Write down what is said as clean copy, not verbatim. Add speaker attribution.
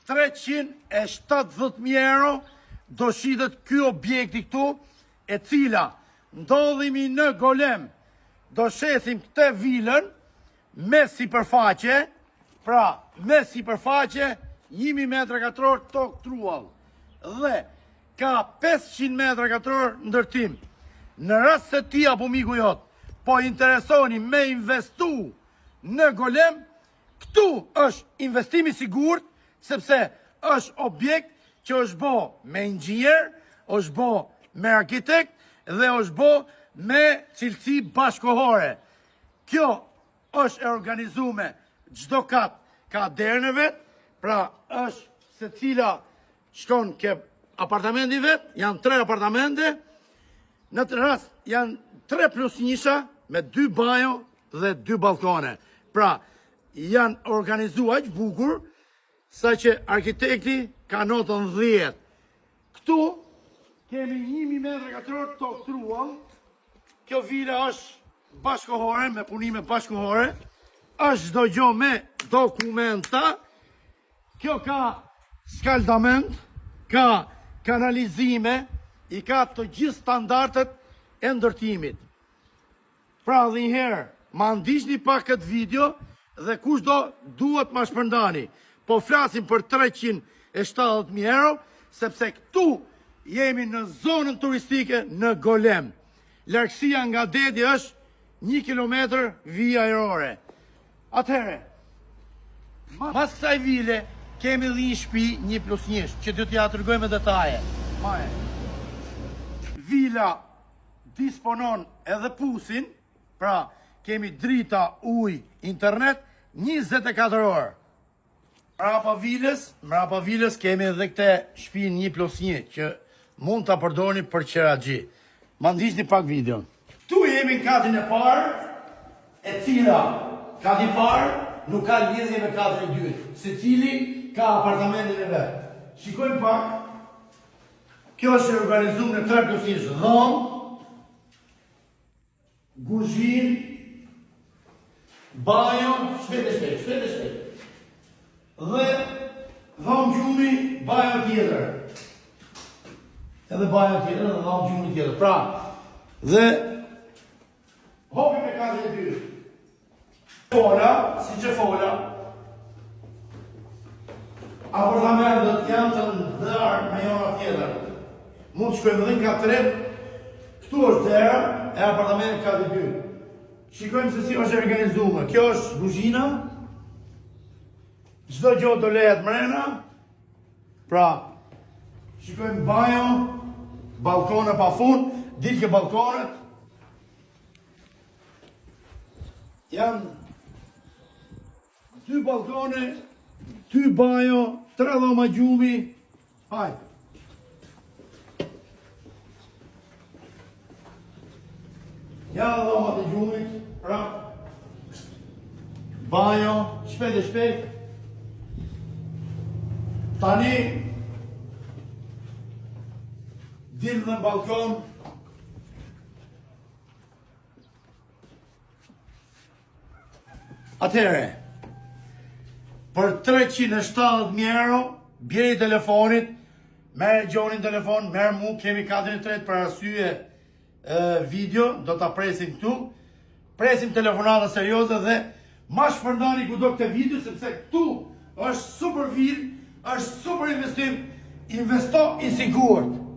Speaker 1: 370.000 euro do shitet ky objekti këtu, e cila ndodhimi në Golem, do shesim këtë vilën me sipërfaqe, pra me sipërfaqe 1000 m2 tokë truall dhe ka 500 m2 ndërtim. Në rast se ti apo miku jot po interesoni me investu në Golem, këtu është investimi sigurt, sepse është objekt që është bo me inxhinier, është bo me arkitekt dhe është bo me cilësi bashkohore. Kjo është e organizume, çdo kat ka derën e vet, pra është se cila shkon ke apartamenti vet, janë 3 apartamente, në të rast janë 3+1 me 2 bajo dhe 2 balkone. Pra, janë organizuar që bukur, sa që arkitekti ka notën 10. Këtu kemi 1000 m2 tokë truall. Kjo vila është bashkohore, me punime bashkohore, është çdo gjë me dokumenta. Kjo ka skaldament, ka kanalizime, i ka të gjithë standardet e ndërtimit. Pra dhe njëherë, ma ndiqni pak këtë video dhe kushdo duhet ma shpërndani. Po flasim për 370.000 euro, sepse këtu jemi në zonën turistike në Golem. Largësia nga deti është 1 kilometër vija ajrore. Atëhere, mas kësaj vile, kemi dhe një shtëpi 1+1, që do t'ja tregoj me detaje. Vila disponon edhe pusin, pra kemi drita, ujë, internet, 24 orë. Mrapa vilës kemi edhe këte shtëpi 1+1, që mund t'a përdorni për qeraxhi. Ma ndiqni pak videon. Tu jemi në katin e parë, e cila kati parë nuk ka lidhje me katin e dytë, se cili ka apartamentin e vetë. Shikojmë pak, kjo është organizuar në 3+1 dhomë, guzhin, bajo, shpejt. Dhe dhomë gjumi, bajo tjetër. Edhe bajo tjetër, dhe dhomë gjumi tjetër. Pra, dhe hopi me katin e dytë. Fola, si që fola, apartamentet janë të ndarë me jona tjetër. Mund të shkojmë dhe në katë tret, këtu është dera e apartamentet katë e dytë. Shikojmë se si është organizume. Kjo është kuzhina, çdo gjë do lehet mrena, pra, shikojmë bajo, balkone pa fund, ditë ke balkonet, janë 2 balkone, 2 bajo, 3 dhoma gjumi, hajde. Ja dhomat e gjumit, pra, bajo, shpejt. Tani, dilë dhe në balkon, atëhere, për 370.000 euro, bjeri telefonit, merë Gjonin telefon, merë mu, kemi katrin e tretë për arsye video, do të presim këtu, presim telefonata serioze dhe ma shpërndani ku do këtë video, sepse këtu është super vil, është super investim, investo i sigurt.